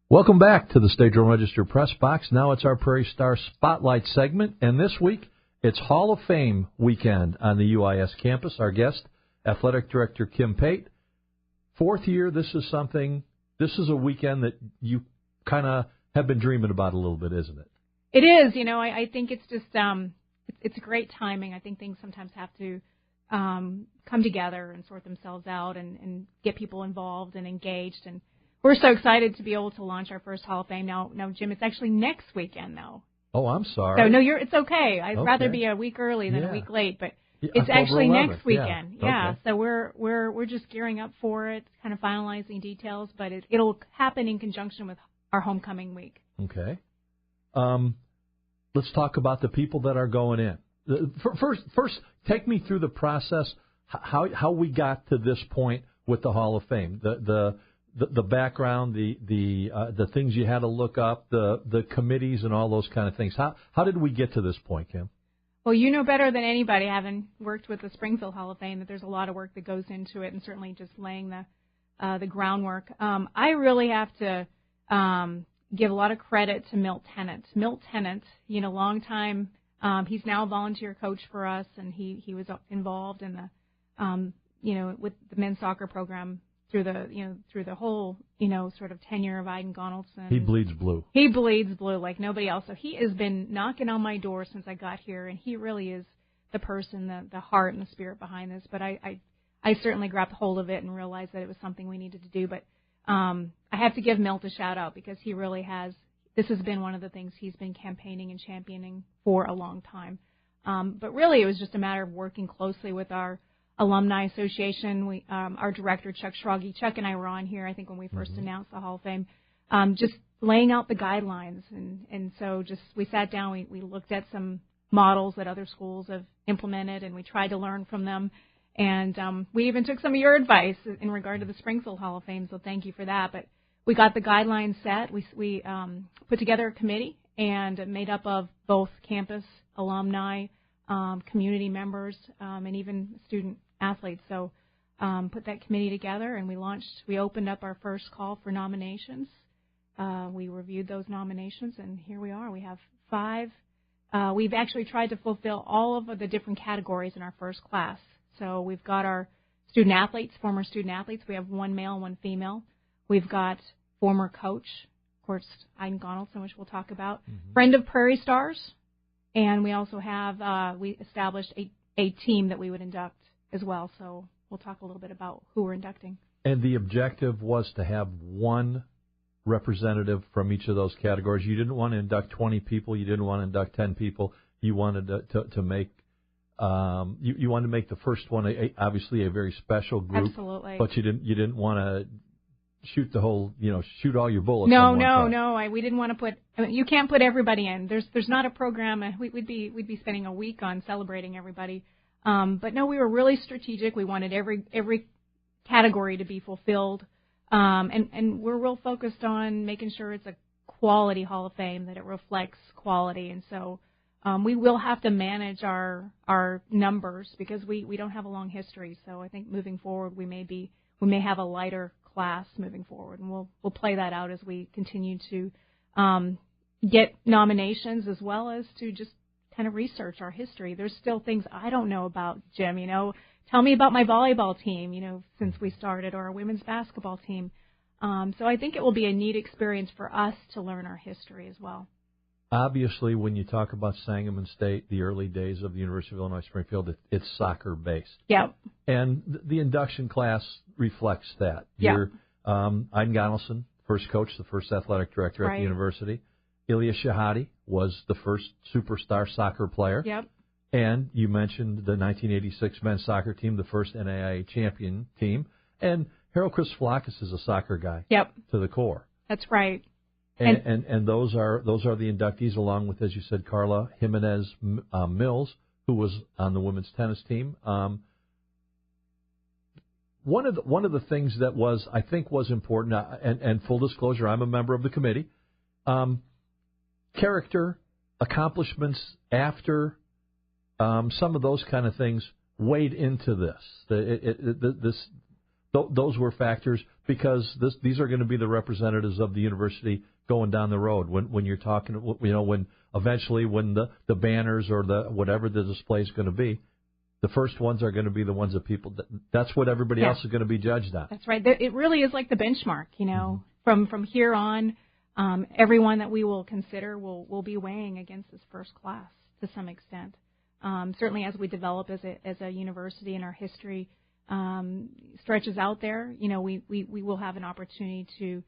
Welcome back to the State Journal-Register Press Box. Now it's our Prairie Star Spotlight segment, and this week it's Hall of Fame weekend on the UIS campus. Our guest, Athletic Director Kim Pate. Fourth year, this is a weekend that you kind of have been dreaming about a little bit, isn't it? It is. I think it's just it's great timing. I think things sometimes have to come together and sort themselves out and get people involved and engaged. And we're so excited to be able to launch our first Hall of Fame. Now, Jim, it's actually next weekend, though. Oh, I'm sorry. So, no, it's okay. I'd rather be a week early than a week late, but it's actually 11th. Next weekend. Yeah. Okay. So we're just gearing up for it, kind of finalizing details, but it'll happen in conjunction with our homecoming week. Okay. Let's talk about the people that are going in. First, take me through the process, how we got to this point with the Hall of Fame, the background, the things you had to look up, the committees and all those kind of things. How did we get to this point, Kim? Well, you know better than anybody, having worked with the Springfield Hall of Fame, that there's a lot of work that goes into it, and certainly just laying the groundwork. I really have to give a lot of credit to Milt Tennant. Milt Tennant, long time. He's now a volunteer coach for us, and he was involved in the with the men's soccer program through the whole, sort of tenure of Aiden Gonaldson. He bleeds blue. He bleeds blue like nobody else. So he has been knocking on my door since I got here, and he really is the person, the heart and the spirit behind this. But I certainly grabbed hold of it and realized that it was something we needed to do. But I have to give Milt a shout out because he really has. This has been one of the things he's been campaigning and championing for a long time. But really, it was just a matter of working closely with our Alumni Association. Our director, Chuck Schroggy. Chuck and I were on here, I think, when we first announced the Hall of Fame, just laying out the guidelines. And so we sat down, we looked at some models that other schools have implemented, and we tried to learn from them. And we even took some of your advice in regard to the Springfield Hall of Fame, so thank you for that. But we got the guidelines set. We put together a committee and made up of both campus alumni, community members, and even student athletes. So put that committee together, and we opened up our first call for nominations. We reviewed those nominations, and here we are. We have 5. We've actually tried to fulfill all of the different categories in our first class. So we've got our student athletes, former student athletes. We have 1 male and 1 female. We've got former coach, of course, Aiden Gonaldson, which we'll talk about, friend of Prairie Stars, and we also have, we established a team that we would induct as well. So we'll talk a little bit about who we're inducting. And the objective was to have 1 representative from each of those categories. You didn't want to induct 20 people. You didn't want to induct 10 people. You wanted to make you wanted to make the first one obviously a very special group. Absolutely. But you didn't want to shoot the whole, shoot all your bullets. No. We didn't want to put. You can't put everybody in. There's not a program. We'd be spending a week on celebrating everybody. But no, we were really strategic. We wanted every category to be fulfilled, and we're real focused on making sure it's a quality Hall of Fame, that it reflects quality. And so we will have to manage our numbers because we don't have a long history. So I think moving forward, we may have a lighter class moving forward, and we'll play that out as we continue to get nominations as well as to just kind of research our history. There's still things I don't know about, Jim. Tell me about my volleyball team, since we started, or our women's basketball team. So I think it will be a neat experience for us to learn our history as well. Obviously, when you talk about Sangamon State, the early days of the University of Illinois Springfield, it's soccer-based. Yep. And the induction class reflects that. Yep. You're Aiden Gonaldson, first coach, the first athletic director at the university. Ilya Shahadi was the first superstar soccer player. Yep. And you mentioned the 1986 men's soccer team, the first NAIA champion team. And Harold Christophlakis is a soccer guy. Yep. To the core. That's right. And those are the inductees, along with, as you said, Carla Jimenez Mills, who was on the women's tennis team. One of the things that I think was important, and full disclosure, I'm a member of the committee. Character, accomplishments after, some of those kind of things weighed into this. This those were factors because these are going to be the representatives of the university going down the road. When you're talking, when eventually when the banners or the whatever the display is going to be, the first ones are going to be the ones that people. That's what everybody else is going to be judged on. That's right. It really is like the benchmark. From here on, everyone that we will consider will be weighing against this first class to some extent. Certainly, as we develop as a university and our history stretches out there, we will have an opportunity to,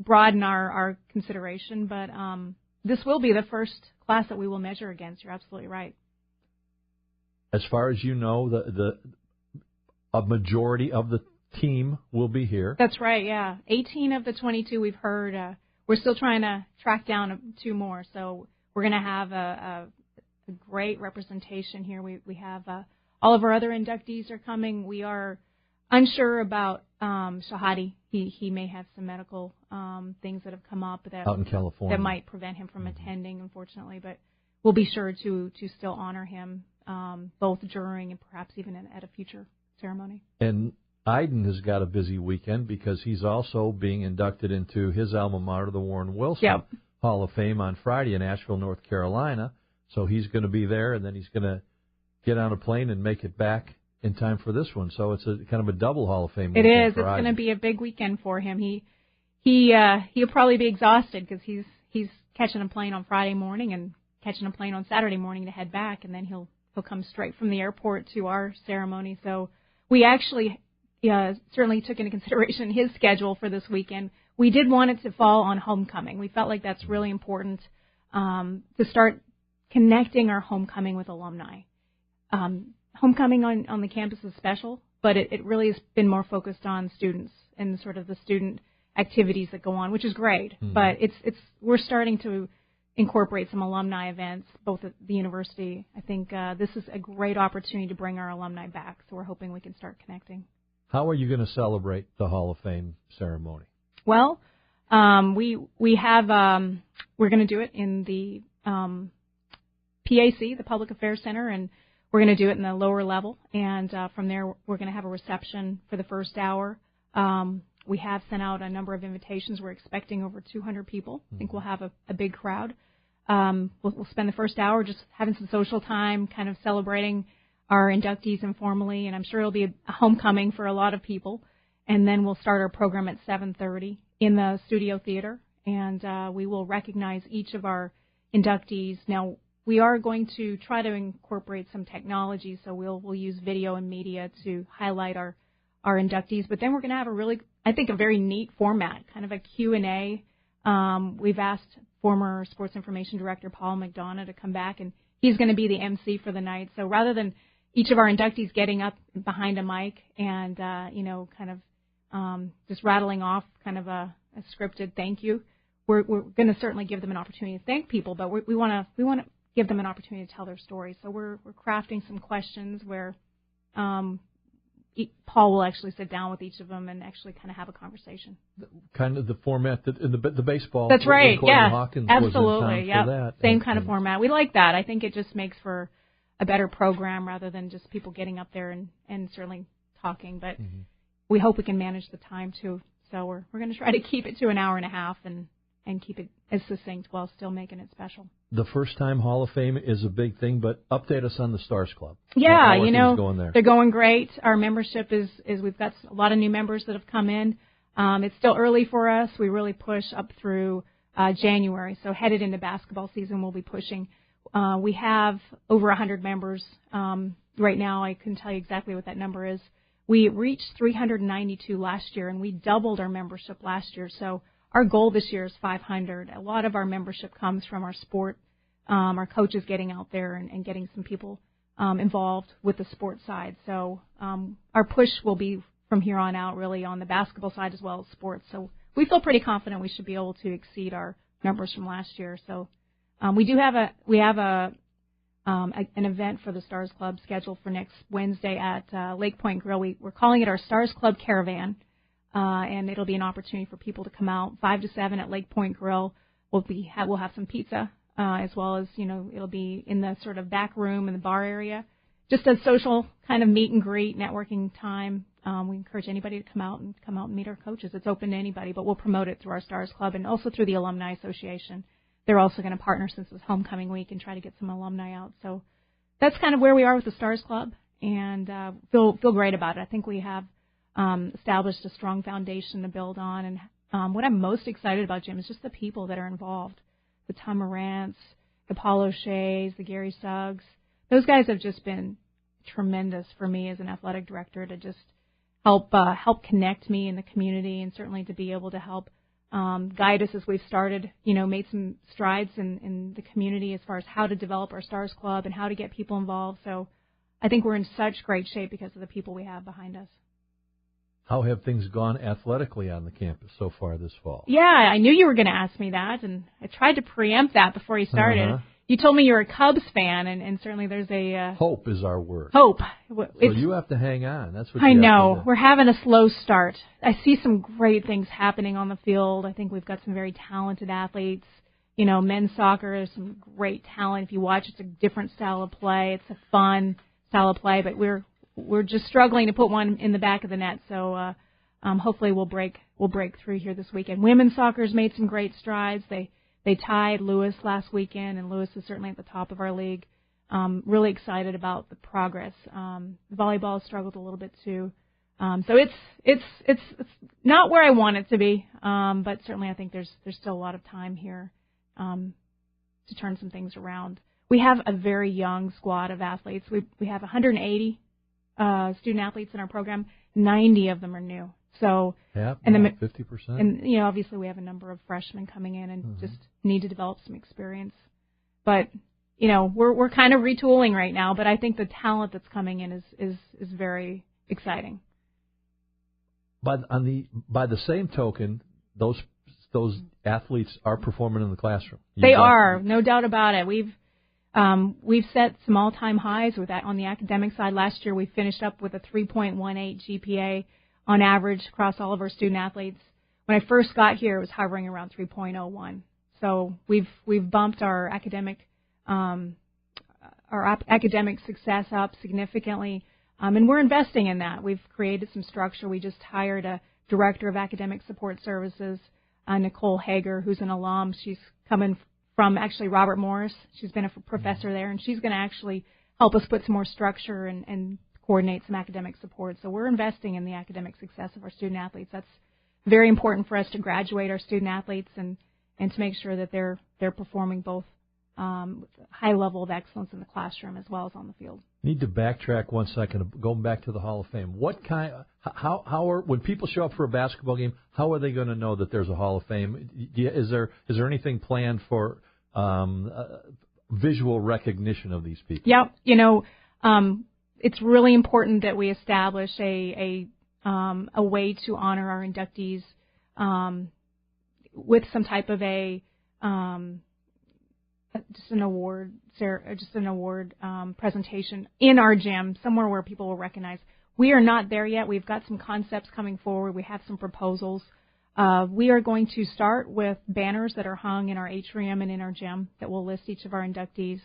broaden our consideration. But this will be the first class that we will measure against. You're absolutely right. As far as you know, a majority of the team will be here. That's right, yeah. 18 of the 22 we've heard. We're still trying to track down 2 more. So we're going to have a great representation here. We have all of our other inductees are coming. We are unsure about Shahadi. He may have some medical things that have come up out in California that might prevent him from attending, unfortunately. But we'll be sure to still honor him both during and perhaps even at a future ceremony. And Iden has got a busy weekend because he's also being inducted into his alma mater, the Warren Wilson Hall of Fame, on Friday in Asheville, North Carolina. So he's going to be there, and then he's going to get on a plane and make it back in time for this one. So it's a kind of a double Hall of Fame weekend. It is. It's going to be a big weekend for him. He'll probably be exhausted because he's catching a plane on Friday morning and catching a plane on Saturday morning to head back, and then he'll come straight from the airport to our ceremony. So we actually certainly took into consideration his schedule for this weekend. We did want it to fall on homecoming. We felt like that's really important to start connecting our homecoming with alumni. Homecoming on the campus is special, but it really has been more focused on students and sort of the student activities that go on, which is great. Mm-hmm. But we're starting to incorporate some alumni events, both at the university. I think this is a great opportunity to bring our alumni back, so we're hoping we can start connecting. How are you going to celebrate the Hall of Fame ceremony? Well, we have we're going to do it in the PAC, the Public Affairs Center, and we're going to do it in the lower level. And from there, we're going to have a reception for the first hour. We have sent out a number of invitations. We're expecting over 200 people. I think we'll have a big crowd. We'll spend the first hour just having some social time, kind of celebrating our inductees informally, and I'm sure it'll be a homecoming for a lot of people. And then we'll start our program at 7:30 in the studio theater, and we will recognize each of our inductees. Now, we are going to try to incorporate some technology, so we'll use video and media to highlight our inductees. But then we're going to have a very neat format, kind of a Q&A. We've asked former Sports Information Director Paul McDonough to come back, and he's going to be the MC for the night. So rather than each of our inductees getting up behind a mic and, just rattling off kind of a scripted thank you, we're going to certainly give them an opportunity to thank people, but we want to give them an opportunity to tell their story. So we're crafting some questions where Paul will actually sit down with each of them and actually kind of have a conversation. Kind of the format that in the baseball. That's right. Yeah. Hawkins absolutely. Yeah. Same kind of format. We like that. I think it just makes for a better program rather than just people getting up there and certainly talking. But we hope we can manage the time too. So we're going to try to keep it to an hour and a half and keep it as succinct while still making it special. The first time Hall of Fame is a big thing, but update us on the Stars Club. Yeah, they're going great. Our membership is we've got a lot of new members that have come in. It's still early for us. We really push up through January. So headed into basketball season, we'll be pushing. We have over 100 members right now. I couldn't tell you exactly what that number is. We reached 392 last year, and we doubled our membership last year. So our goal this year is 500. A lot of our membership comes from our sport, our coaches getting out there and getting some people involved with the sport side. So our push will be from here on out really on the basketball side as well as sports. So we feel pretty confident we should be able to exceed our numbers from last year. So we have an event for the Stars Club scheduled for next Wednesday at Lake Point Grill. We're calling it our Stars Club Caravan. And it'll be an opportunity for people to come out 5 to 7 at Lake Point Grill. We'll have some pizza as well as it'll be in the sort of back room in the bar area, just a social kind of meet and greet networking time we encourage anybody to come out and meet our coaches. It's open to anybody, but we'll promote it through our Stars Club and also through the Alumni Association. They're also going to partner since it's homecoming week and try to get some alumni out. So that's kind of where we are with the Stars Club, and feel great about it. I think we have established a strong foundation to build on. And what I'm most excited about, Jim, is just the people that are involved. The Tom Morantz, the Paul O'Shea's, the Gary Suggs. Those guys have just been tremendous for me as an athletic director to just help connect me in the community, and certainly to be able to help guide us as we've started, made some strides in the community as far as how to develop our Stars Club and how to get people involved. So I think we're in such great shape because of the people we have behind us. How have things gone athletically on the campus so far this fall? Yeah, I knew you were going to ask me that, and I tried to preempt that before you started. Uh-huh. You told me you're a Cubs fan, and certainly there's a... hope is our word. Hope. So you have to hang on. That's what I know. We're having a slow start. I see some great things happening on the field. I think we've got some very talented athletes. Men's soccer is some great talent. If you watch, it's a different style of play. It's a fun style of play, but we're just struggling to put one in the back of the net. So hopefully we'll break through here this weekend. Women's soccer's made some great strides. They tied Lewis last weekend, and Lewis is certainly at the top of our league. Really excited about the progress. Volleyball has struggled a little bit too. So it's not where I want it to be, but certainly I think there's still a lot of time here to turn some things around. We have a very young squad of athletes. We have 180 student athletes in our program. 90 of them are new. So, and 50%. And obviously we have a number of freshmen coming in and just need to develop some experience. But we're kind of retooling right now. But I think the talent that's coming in is very exciting. By the same token, those athletes are performing in the classroom. They are, no doubt about it. We've set some all-time highs with that on the academic side. Last year we finished up with a 3.18 GPA on average across all of our student athletes. When I first got here, it was hovering around 3.01. So we've bumped our academic success up significantly, and we're investing in that. We've created some structure. We just hired a director of academic support services, Nicole Hager, who's an alum. She's coming from actually Robert Morris. She's been a professor there, and she's going to actually help us put some more structure and coordinate some academic support. So we're investing in the academic success of our student athletes. That's very important for us to graduate our student athletes and to make sure that they're performing both with a high level of excellence in the classroom as well as on the field. Need to backtrack 1 second. Going back to the Hall of Fame. When people show up for a basketball game, how are they going to know that there's a Hall of Fame? Is there anything planned for visual recognition of these people? Yep. It's really important that we establish a way to honor our inductees with some type of just an award presentation in our gym, somewhere where people will recognize. We are not there yet. We've got some concepts coming forward. We have some proposals. We are going to start with banners that are hung in our atrium and in our gym that will list each of our inductees.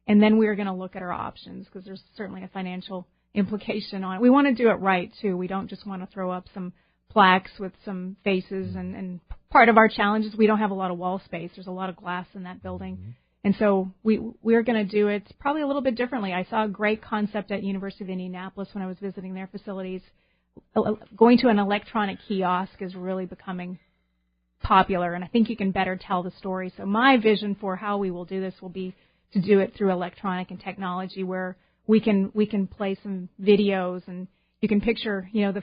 And then we are going to look at our options because there's certainly a financial implication on it. We want to do it right, too. We don't just want to throw up some plaques with some faces. And part of our challenge is we don't have a lot of wall space. There's a lot of glass in that building. Mm-hmm. And so we're going to do it probably a little bit differently. I saw a great concept at University of Indianapolis when I was visiting their facilities. Going to an electronic kiosk is really becoming popular, and I think you can better tell the story. So my vision for how we will do this will be to do it through electronic and technology, where we can play some videos, and you can picture, the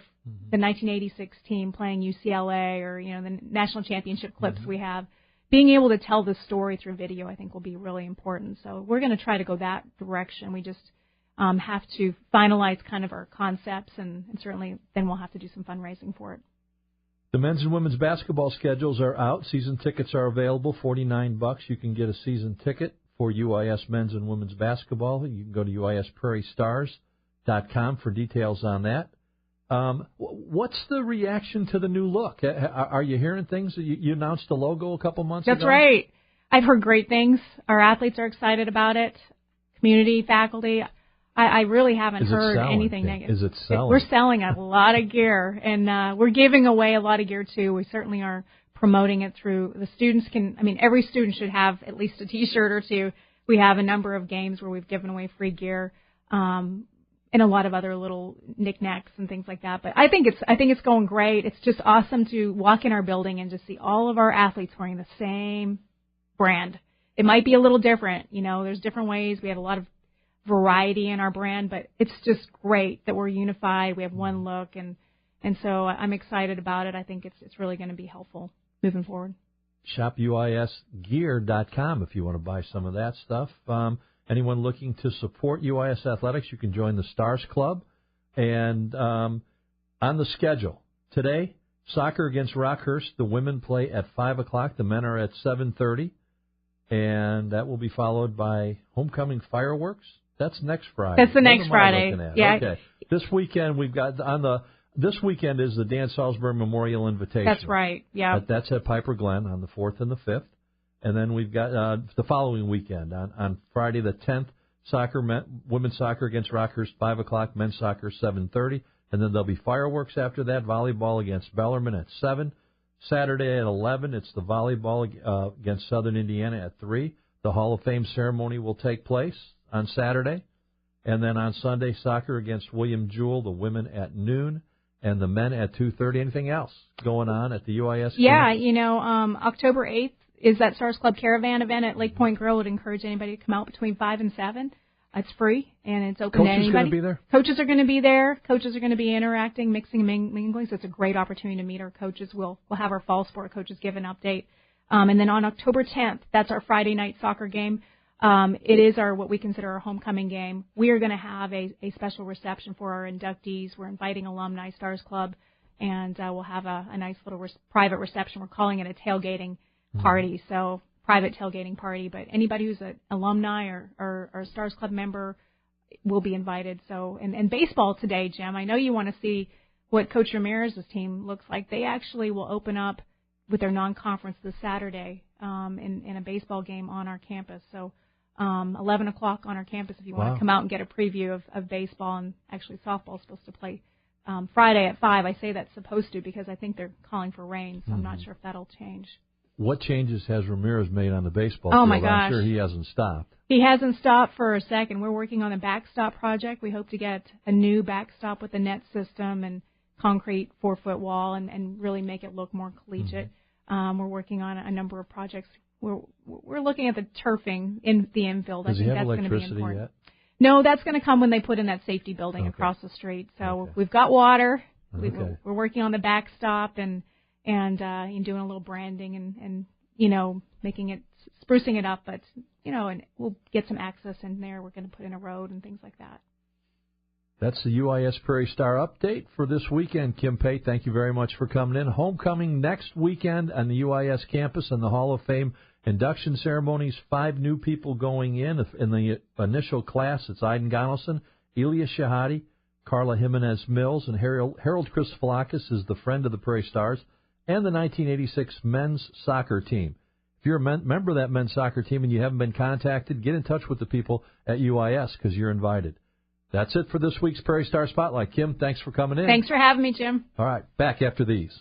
1986 team playing UCLA, or the national championship clips we have. Being able to tell the story through video, I think, will be really important. So we're going to try to go that direction. We just have to finalize kind of our concepts, and certainly then we'll have to do some fundraising for it. The men's and women's basketball schedules are out. Season tickets are available, $49. You can get a season ticket for UIS men's and women's basketball. You can go to uisprairiestars.com for details on that. What's the reaction to the new look? Are you hearing things? You announced the logo a couple months ago. That's right. I've heard great things. Our athletes are excited about it. Community, faculty. I really haven't heard anything negative. Is it selling? We're selling a lot of gear, and we're giving away a lot of gear, too. We certainly are promoting it through the students every student should have at least a T-shirt or two. We have a number of games where we've given away free gear, and a lot of other little knickknacks and things like that. But I think it's going great. It's just awesome to walk in our building and just see all of our athletes wearing the same brand. It might be a little different, there's different ways. We have a lot of variety in our brand, but it's just great that we're unified. We have one look, and so I'm excited about it. I think it's really going to be helpful moving forward. Shop UISgear.com if you want to buy some of that stuff. Anyone looking to support UIS Athletics, you can join the Stars Club. And on the schedule today, soccer against Rockhurst. The women play at 5 o'clock. The men are at 7:30. And that will be followed by homecoming fireworks. That's next Friday. That's the next Friday. Yeah. Okay. This weekend we've got this weekend is the Dan Salisbury Memorial Invitation. That's right. Yeah. That's at Piper Glen on the 4th and the 5th. And then we've got the following weekend on Friday the 10th, women's soccer against Rockhurst 5 o'clock, men's soccer 7:30, and then there'll be fireworks after that. Volleyball against Bellarmine at 7. Saturday at 11, it's the volleyball against Southern Indiana at 3. The Hall of Fame ceremony will take place on Saturday. And then on Sunday, soccer against William Jewell, the women at noon, and the men at 2:30. Anything else going on at the UIS? Yeah, October 8th is that Stars Club Caravan event at Lake Point Grill. Would encourage anybody to come out between 5 and 7. It's free, and it's open to anybody. Coaches going to be there? Coaches are going to be there. Coaches are going to be interacting, mixing and mingling, so it's a great opportunity to meet our coaches. We'll have our fall sport coaches give an update. And then on October 10th, that's our Friday night soccer game. It is what we consider our homecoming game. We are going to have a special reception for our inductees. We're inviting alumni Stars Club, and we'll have a nice little private reception. We're calling it a tailgating party, so private tailgating party. But anybody who's an alumni or a Stars Club member will be invited. So, and baseball today, Jim, I know you want to see what Coach Ramirez's team looks like. They actually will open up with their non-conference this Saturday in a baseball game on our campus. So 11 o'clock on our campus if you want to come out and get a preview of baseball. And actually softball is supposed to play Friday at 5. I say that's supposed to because I think they're calling for rain, so I'm not sure if that'll change. What changes has Ramirez made on the baseball field? Oh, my gosh. I'm sure he hasn't stopped. He hasn't stopped for a second. We're working on a backstop project. We hope to get a new backstop with a net system and concrete 4-foot wall and really make it look more collegiate. We're working on a number of projects. We're looking at the turfing in the infield. Does I think he have that's going to be electricity important. yet? No, that's going to come when they put in that safety building across the street. So we've got water. We're working on the backstop and doing a little branding and making it, sprucing it up. But, and we'll get some access in there. We're going to put in a road and things like that. That's the UIS Prairie Star update for this weekend. Kim Pate, thank you very much for coming in. Homecoming next weekend on the UIS campus and the Hall of Fame induction ceremonies. 5 new people going in. In the initial class, it's Aiden Gonelson, Elia Shahadi, Carla Jimenez-Mills, and Harold Christofalakis is the friend of the Prairie Stars, and the 1986 men's soccer team. If you're a member of that men's soccer team and you haven't been contacted, get in touch with the people at UIS because you're invited. That's it for this week's Prairie Star Spotlight. Kim, thanks for coming in. Thanks for having me, Jim. All right, back after these.